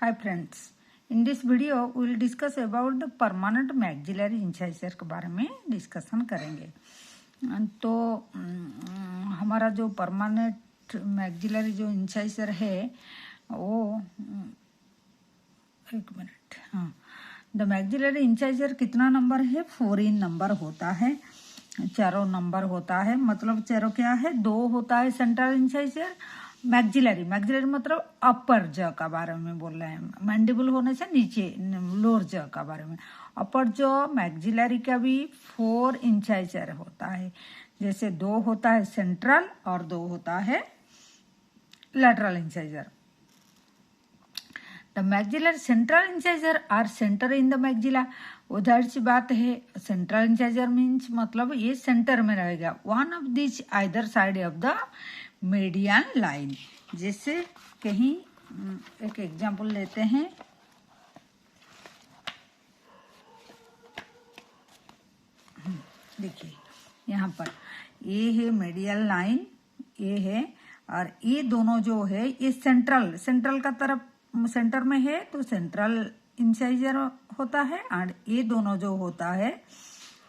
Hi friends, in this video we will discuss about the permanent maxillary incisor के बारे में discussion करेंगे। तो हमारा जो परमानेंट मैक्सिलरी जो इंसाइजर है वो एक मिनट द मैक्सिलरी इंसाइजर कितना नंबर है? 4 नंबर होता है, चारों नंबर होता है। मतलब चारों क्या है? 2 होता है सेंट्रल इंसाइजर। मैक्सिलरी मतलब अपर ज का बारे में बोल रहे हैं, मैंडिबल होने से नीचे लोअर ज का बारे में। अपर जो मैक्सिलरी का भी 4 इंसाइजर होता है। जैसे 2 होता है सेंट्रल और 2 होता है lateral incisor. The maxillary central incisor are center in the maxilla. वो जाहिर सी बात है, सेंट्रल इंसाइजर मीन्स मतलब ये सेंटर में रहेगा। One of this either side of the median line. जैसे कहीं एक एग्जांपल लेते हैं, देखिए यहाँ पर ये है मीडियल लाइन, ये है, और ये दोनों जो है ये सेंट्रल का तरफ सेंटर में है तो सेंट्रल इंसाइजर होता है, और ये दोनों जो होता है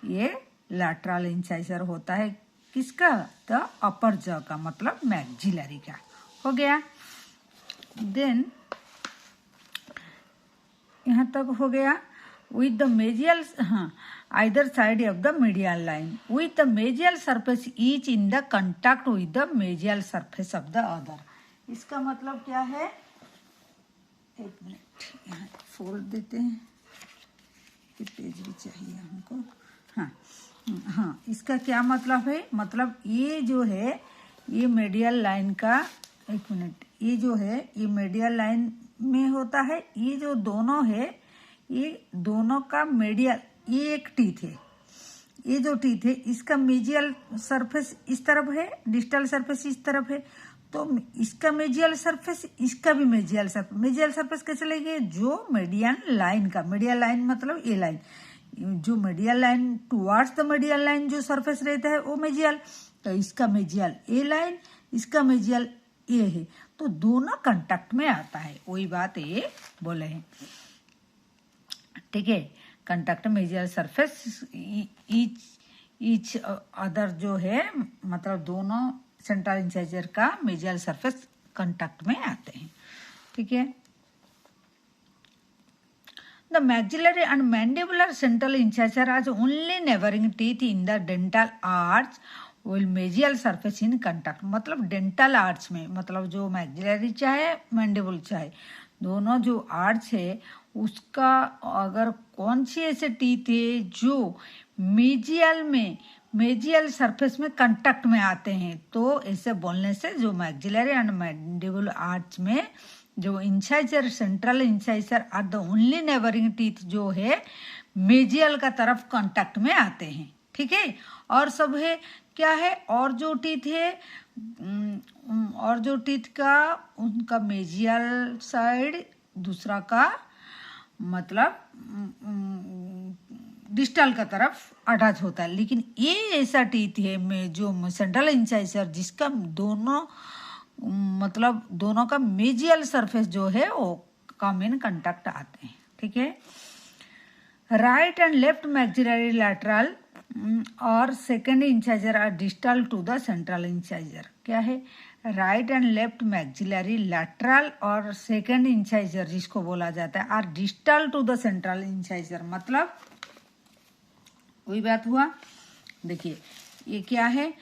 ये लैटरल इंसाइजर होता है। किसका? द अपर ज का, मतलब मैक्सिलरी का। हो गया। देन यहाँ तक हो गया। With the mesial either side of the medial line with the mesial surface each in the contact with the mesial surface of the other. इसका मतलब क्या है? एक मिनट यहाँ फोल्ड देते हैं, ये पेज भी चाहिए हमको। हाँ, इसका क्या मतलब है? मतलब ये जो है ये मीडियल लाइन का, एक मिनट, ये जो है ये मीडियल लाइन में होता है। ये जो दोनों है ये दोनों का मीडियल, ये एक टीथ है, ये जो टीथ है इसका मेजियल सरफेस इस तरफ है, डिस्टल सरफेस इस तरफ है। तो इसका मेजियल सरफेस, इसका भी मेजियल सरफेस। मेजियल सरफेस कैसे लेंगे? जो मीडियन लाइन का, मीडियल लाइन मतलब ये लाइन, जो medial line towards the medial line जो सरफेस रहता है वो मेजियल। तो इसका मेजियल ए लाइन, इसका मेजियल ए है, तो दोनों कांटेक्ट में आता है। वही बात ये बोले हैं, ठीक है। कांटेक्ट मेजियल सरफेस ईच अदर जो है, मतलब दोनों सेंट्रल इंसाइजर का मेजियल सरफेस कांटेक्ट में आते हैं, ठीक है। The maxillary and mandibular central incisor are only neighboring teeth in the dental arch while mesial surface in contact। मतलब डेंटल आर्च में, मतलब जो मैक्सिलरी चाहे मैंडिबल चाहे, दोनों जो आर्च है उसका अगर कौन सी ऐसे टीथ है जो मेजियल सरफेस में कांटेक्ट में आते हैं, तो ऐसे बोलने से जो मैक्सिलरी एंड मैंडिबल आर्च में जो incisor, central incisor are the only neighbouring teeth जो है मेजियल का तरफ कांटेक्ट में आते हैं, ठीक है। और सब है क्या है? और जो टीथ है, और जो टीथ का उनका मेजियल साइड, दूसरा का मतलब डिस्टल का तरफ अटैच होता है। लेकिन ये ऐसा टीथ है में जो सेंट्रल इंसाइजर जिसका दोनों का मेजियल सरफेस जो है वो कम इन कांटेक्ट आते हैं, ठीक है। Right and left maxillary lateral और second incisor are distal to the central incisor. क्या है? Right and left maxillary lateral और सेकेंड इंसाइजर जिसको बोला जाता है are distal to the central incisor. मतलब वही बात हुआ। देखिए ये क्या है?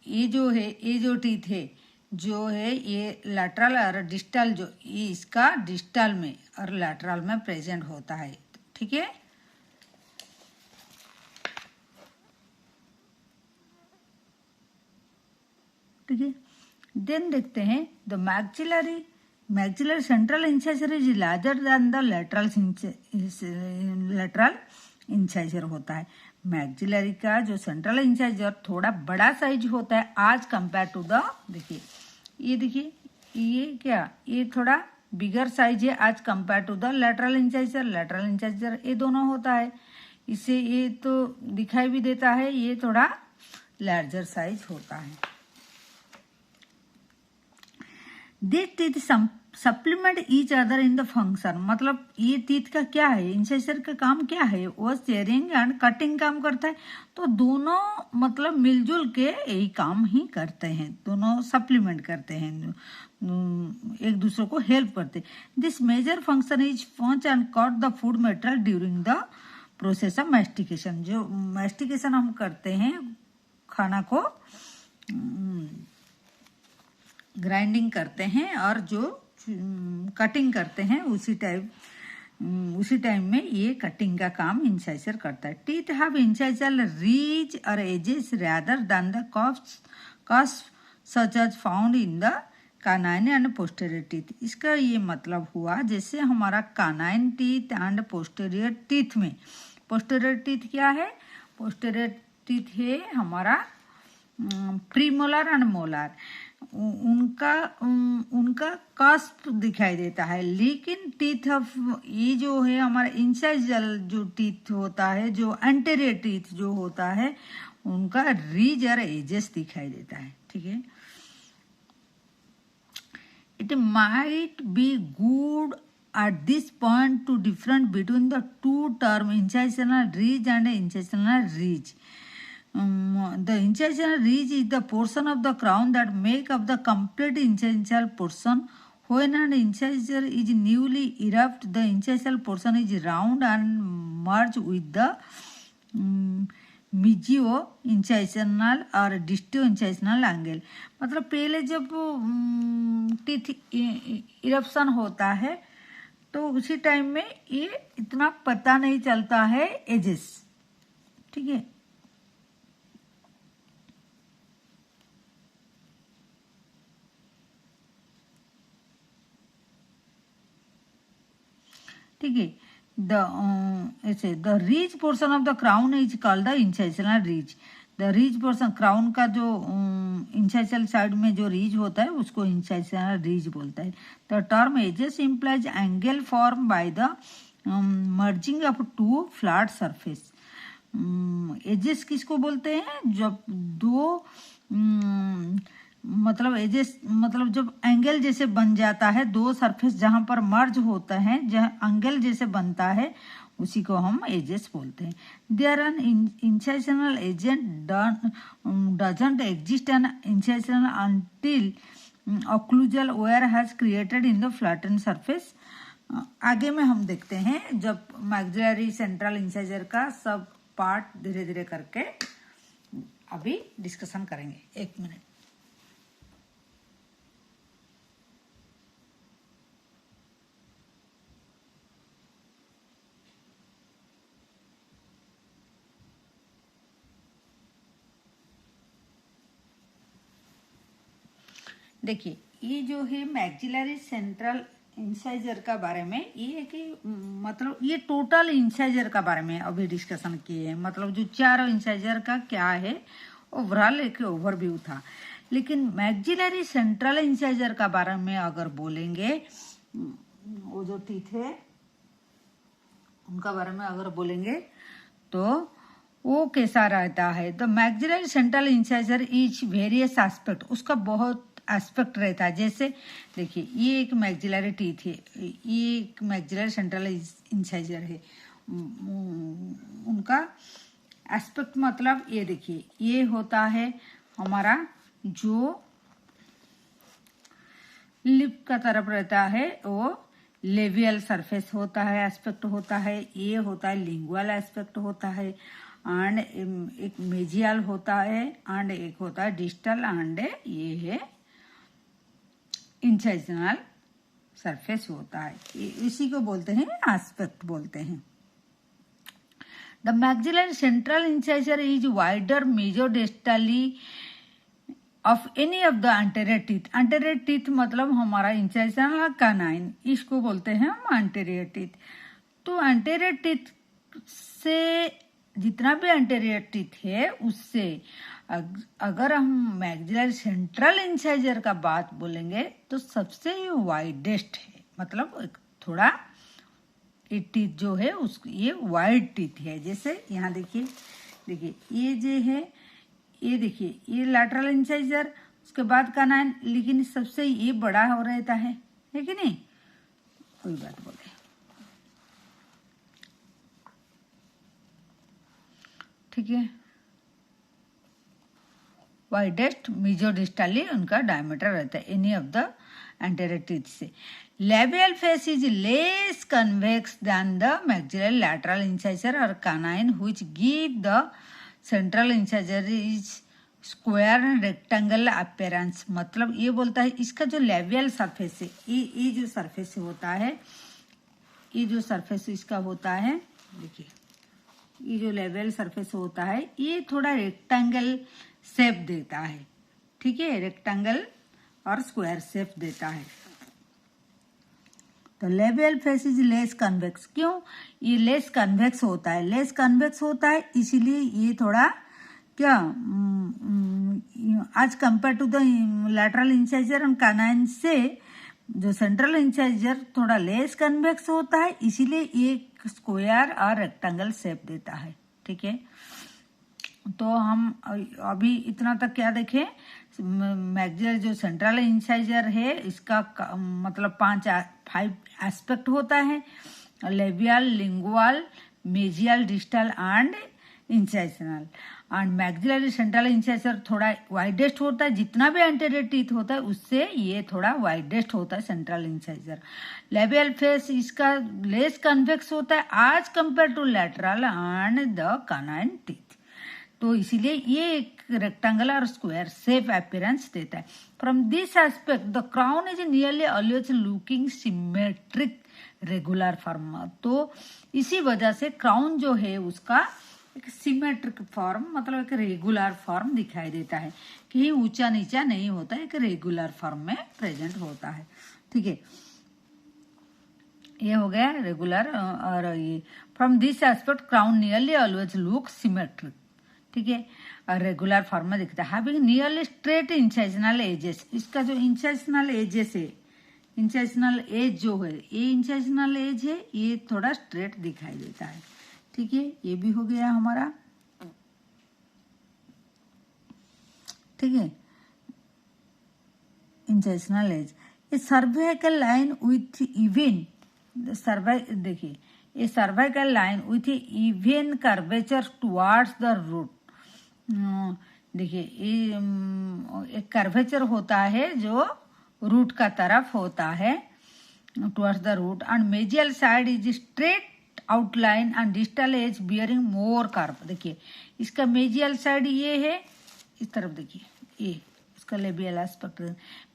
ये जो है, ये जो टीथ है जो है ये लैटरल और डिस्टल, जो ये इसका डिस्टल में और लैटरल में प्रेजेंट होता है, ठीक है। ठीक है। देन देखते हैं the maxillary central incisor is larger than the lateral incisor होता है। मैक्सिलरी का जो सेंट्रल इंसाइजर थोड़ा बड़ा साइज होता है आज कंपेयर टू द, देखिए ये क्या, ये थोड़ा बिगर साइज है as compare to the lateral incisor ये दोनों होता है। इससे ये तो दिखाई भी देता है ये थोड़ा लार्जर साइज होता है। These teeth supplement each other in the function, मतलब ये टीथ का क्या है, इंसाइजर का काम क्या है, वो शेयरिंग एंड कटिंग काम करता है। तो दोनों मतलब मिलजुल के यही काम ही करते हैं, दोनों सप्लीमेंट करते हैं, एक दूसरे को हेल्प करते हैं। This major function is punch and cut the food material during the process of mastication. जो मैस्टिकेशन हम करते हैं, खाना को ग्राइंडिंग करते हैं और जो कटिंग करते हैं, उसी टाइम में ये कटिंग का काम इंसाइजर करता है। टीथ हैव इंसाइजर रीच और edges rather than the cusp such as found in the canine and posterior teeth। इसका ये मतलब हुआ जैसे हमारा कानाइन टीथ एंड पोस्टेरियर टीथ में, पोस्टेरियर टीथ क्या है, पोस्टेरियर टीथ है हमारा प्रीमोलर एंड मोलर, उनका कास्प दिखाई देता है। लेकिन टीथ ऑफ ये जो है हमारा इंसाइजल जो टीथ होता है, जो एंटीरियर टीथ जो होता है, उनका रीज और एजेस दिखाई देता है। ठीक है, it might be good at this point to different between the two term incisional ridge and incisional ridge। The incisional ridge is the portion of the crown that make up the complete incisional portion. When an incisor is newly erupted, the incisional portion is round and merged with the मिजियो इंसाइजनल और डिस्टो इंसाइजनल angle. मतलब पहले जब teeth eruption होता है तो उसी time में ये इतना पता नहीं चलता है एजेस। ठीक है, ठीक है, the ridge portion of the crown is called the incisal ridge. The ridge portion, crown का जो इंसाइजल साइड में जो रीच होता है उसको इंसाइजनल रीच बोलता है। The term edges implies angle form by the merging of two flat surface. Edges किसको बोलते हैं, जब दो मतलब एजेस मतलब जब एंगल जैसे बन जाता है, दो सरफेस जहां पर मर्ज होता है, जहां एंगल जैसे बनता है, उसी को हम एजेस बोलते हैं। देयर एन इंसाइजनल एजेंट doesn't exist an incisal until occlusal wear has created in the flattened surface. आगे में हम देखते हैं जब मैक्सिलरी सेंट्रल इंसाइजर का सब पार्ट धीरे धीरे करके अभी डिस्कशन करेंगे। एक मिनट। देखिए, ये जो है मैक्सिलरी सेंट्रल इंसाइजर का बारे में, ये कि मतलब ये टोटल इंसाइजर का बारे में अभी डिस्कशन किए हैं। मतलब जो चारों इंसाइजर का क्या है ओवरऑल एक ओवरव्यू था। लेकिन मैक्सिलरी सेंट्रल इंसाइजर का बारे में अगर बोलेंगे, वो जो टीथ है उनका बारे में अगर बोलेंगे तो वो कैसा रहता है। The maxillary central incisor is various aspect, उसका बहुत एस्पेक्ट रहता है। जैसे देखिए, ये एक मैक्सिलरी टीथ है, ये एक मैक्सिलरी सेंट्रल इंसाइजर है। उनका एस्पेक्ट मतलब ये देखिए, ये होता है हमारा जो लिप का तरफ रहता है वो लेवियल सरफेस होता है, एस्पेक्ट होता है। ये होता है लिंगुअल एस्पेक्ट होता है, एंड एक मेजियल होता है, एंड एक होता है डिस्टल, एंड ये है इंसाइजनल सरफेस होता है। इसी को बोलते हैं एस्पेक्ट बोलते हैं। The maxillary central incisor is wider mesiodistally of any of the anterior teeth. Anterior teeth मतलब हमारा इंसाइजनल कानाइन, इसको बोलते हैं हम एंटीरियर टीथ। तो एंटीरियर टीथ से जितना भी एंटीरियर टीथ है उससे अगर हम मैक्सिलरी सेंट्रल इंसाइजर का बात बोलेंगे तो सबसे वाइडेस्ट है। मतलब एक थोड़ा ये टीथ जो है उसको ये वाइड टीथ है। जैसे यहाँ देखिए, ये जो है, ये देखिए ये लैटरल इंसाइजर, उसके बाद कानाइन, लेकिन सबसे ये बड़ा हो रहता है, है कि नहीं, कोई बात बोले, ठीक है। वाइडेस्ट मीजोडिस्टली उनका डायमीटर रहता है any of the anterior teeth से। Labial face is less convex than the maxillary lateral incisor और canine which give the central incisor is square rectangle appearance. मतलब ये बोलता है इसका जो लेबियल सरफेस है, ये जो सरफेस होता है, ये जो सरफेस इसका होता है, देखिए ये जो लेबियल सरफेस होता है ये थोड़ा रेक्टेंगल शेप देता है, ठीक है, रेक्टेंगल और स्क्वायर शेप देता है। तो labial face is less convex, क्यों, ये लेस कन्वेक्स होता है, लेस कन्वेक्स होता है इसीलिए ये थोड़ा क्या as compare to the lateral incisor and canine से जो सेंट्रल इंसाइजर थोड़ा लेस कन्वेक्स होता है, इसीलिए ये स्क्वायर और रेक्टेंगल शेप देता है, ठीक है। तो हम अभी इतना तक क्या देखें, मैक्सिलर जो सेंट्रल इंसाइजर है इसका मतलब 5 एस्पेक्ट होता है, labial, lingual, mesial, distal and incisal. And maxillary central incisor थोड़ा वाइडेस्ट होता है, जितना भी एंटीरियर टीथ होता है उससे ये थोड़ा वाइडेस्ट होता है सेंट्रल इंसाइजर। लेबियल फेस इसका लेस कन्वेक्स होता है as compare to lateral and the canine teeth, तो इसीलिए ये एक रेक्टेंगल और स्क्वायर शेप अपीयरेंस देता है। From this aspect the crown is nearly always looking symmetric regular form. तो इसी वजह से क्राउन जो है उसका एक सिमेट्रिक फॉर्म, मतलब एक रेगुलर फॉर्म दिखाई देता है, कहीं ऊंचा नीचा नहीं होता, एक रेगुलर फॉर्म में प्रेजेंट होता है, ठीक है। ये हो गया रेगुलर। और ये from this aspect crown nearly always look symmetric, ठीक है, और रेगुलर फॉर्म में दिखता है। हैविंग नियरली स्ट्रेट इंसाइजनल एजेस, इसका जो इंसाइजनल एजेस है, इंसाइजनल एज जो है, ये इंसाइजनल एज है, ये थोड़ा स्ट्रेट दिखाई देता है, ठीक है। ये भी हो गया हमारा, ठीक है, incisal edge. A cervical line with even देखिए a cervical line with even curvature towards the root. देखिए ये एक कर्वेचर होता है जो रूट का तरफ होता है, towards the root, and mesial side is straight outline and distal edge bearing more curve. देखिए इसका मेजियल साइड ये है, इस तरफ देखिए ये इसका लेबियल एस्पेक्ट,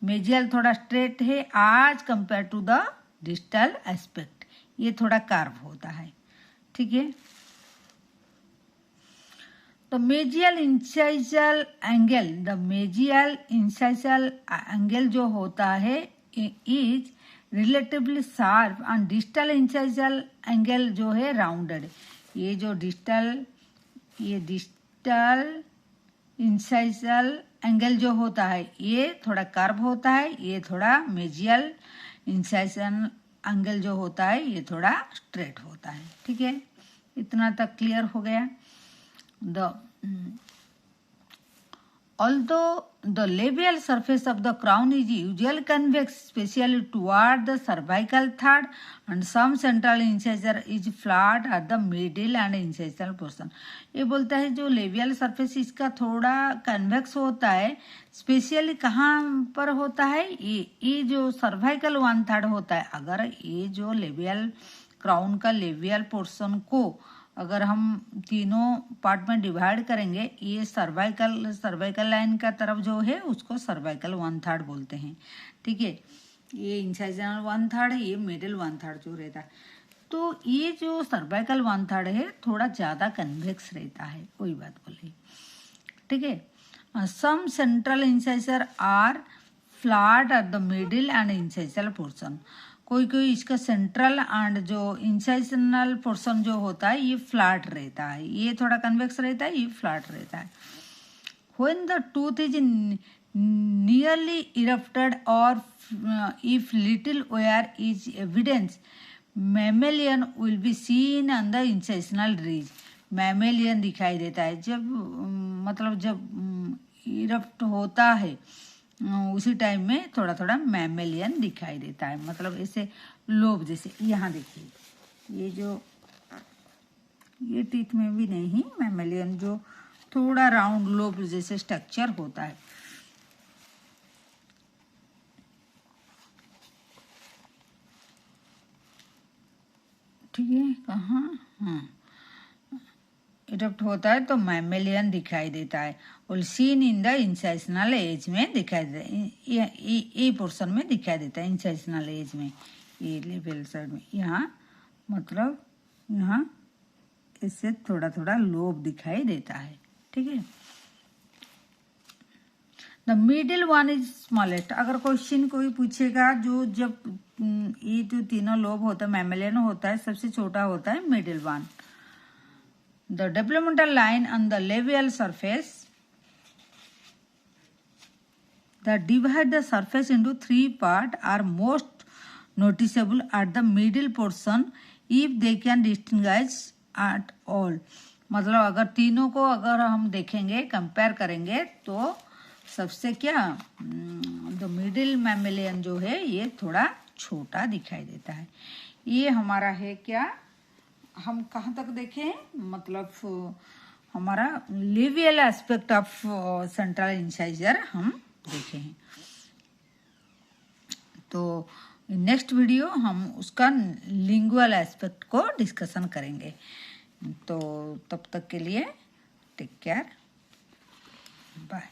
मेजियल थोड़ा स्ट्रेट है as compare to the distal aspect, ये थोड़ा कर्व होता है, ठीक है। The medial incisal angle, the medial incisal angle जो होता है is relatively sharp and distal incisal angle जो है rounded। ये जो distal incisal angle जो होता है ये थोड़ा कर्व होता है, ये थोड़ा medial incisal angle जो होता है ये थोड़ा स्ट्रेट होता है, ठीक है। इतना तक क्लियर हो गया। Although the labial surface of the crown is usually convex, especially toward the cervical third, and some central incisor is flat at the middle and incisal portion। ये बोलता है जो लेबियल सरफेस इसका थोड़ा कन्वेक्स होता है, स्पेशली कहाँ पर होता है, ये जो सर्वाइकल 1/3 होता है। अगर ये जो लेबियल क्राउन का लेबियल पोर्शन को अगर हम तीनों पार्ट में डिवाइड करेंगे, ये सर्वाइकल लाइन का तरफ जो है उसको सर्वाइकल 1/3 बोलते हैं, ठीक है। ये इंसाइजनल 1/3 है, ये मिडिल 1/3 जो रहता है। तो ये जो सर्वाइकल 1/3 है थोड़ा ज़्यादा कन्वेक्स रहता है, कोई बात बोले, ठीक है। Some central incisor are flat at the middle and incisal portion. कोई इसका सेंट्रल एंड जो इंसाइजनल पोर्शन जो होता है ये फ्लैट रहता है, ये थोड़ा कन्वेक्स रहता है, ये फ्लैट रहता है। When the tooth is nearly erupted और if little wear is evidence, mamelon will be seen on the incisal ridge. Mamelon दिखाई देता है जब मतलब जब इरप्ट होता है उसी टाइम में थोड़ा थोड़ा मैमेलियन दिखाई देता है, मतलब ऐसे लोब जैसे। यहाँ देखिए ये टीथ में भी नहीं, मैमेलियन जो थोड़ा राउंड लोब जैसे स्ट्रक्चर होता है। ठीक है, कहाँ, हाँ, इरप्ट होता है तो मैमेलियन दिखाई देता है, और सीन इन द इंसाइशनल एज में दिखाई देता है, ये पोर्शन में दिखाई देता है, इंसाइशनल एज में, ये लेवल साइड में। यहाँ मतलब यहाँ इससे थोड़ा थोड़ा लोब दिखाई देता है। ठीक है, the middle one is smallest. अगर क्वेश्चन कोई पूछेगा जो जब ये जो तीनों लोब होता है मैमेलियन होता है, सबसे छोटा होता है middle one. The developmental line on the labial surface that divide the surface into three parts are most noticeable at the middle portion if they can distinguish at all। मतलब अगर तीनों को अगर हम देखेंगे, कंपेयर करेंगे, तो सबसे क्या द मिडिल मैमेलियन जो है ये थोड़ा छोटा दिखाई देता है। ये हमारा है क्या, हम कहाँ तक देखें, मतलब हमारा लेवियल एस्पेक्ट ऑफ सेंट्रल इंसाइजर हम देखे हैं। तो नेक्स्ट वीडियो हम उसका लिंगुअल एस्पेक्ट को डिस्कशन करेंगे। तो तब तक के लिए टेक केयर, बाय।